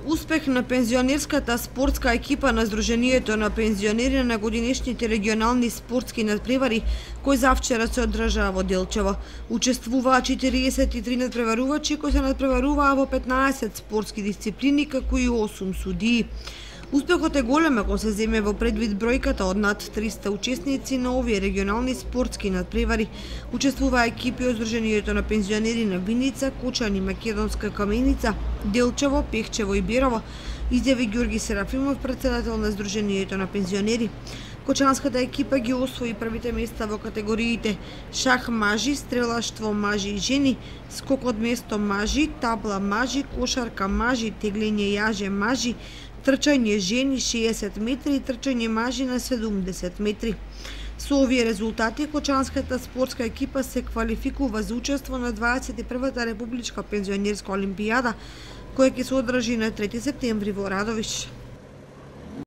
Успех на пензионерската спортска екипа на Сдруженијето на пензионери на годинешните регионални спортски надпревари, кои завчера се одржаа во Делчево. Учествуваа 43 надпреварувачи кои се надпреваруваа во 15 спортски дисциплини, како и 8 судии. Успехот е голем ако се земе во предвид бројката од над 300 учесници на овие регионални спортски надпревари. Учествуваа екипи од Сдруженијето на пензионери на Виница, Кучани, Македонска Каменица, Делчево, Пехчево и Берово, изјави Ѓорги Серафимов, председател на Сдруженијето на пензионери. Кочанската екипа ги освои првите места во категориите шах мажи, стрелаштво мажи и жени, скок од место мажи, табла мажи, кошарка мажи, теглење јаже мажи, трчање жени 60 метри и трчање мажи на 70 метри. Со овие резултати, Кочанската спортска екипа се квалификува за учество на 21-та републичка пензионерска олимпијада, која ќе се одржи на 3 септември во Радовиш.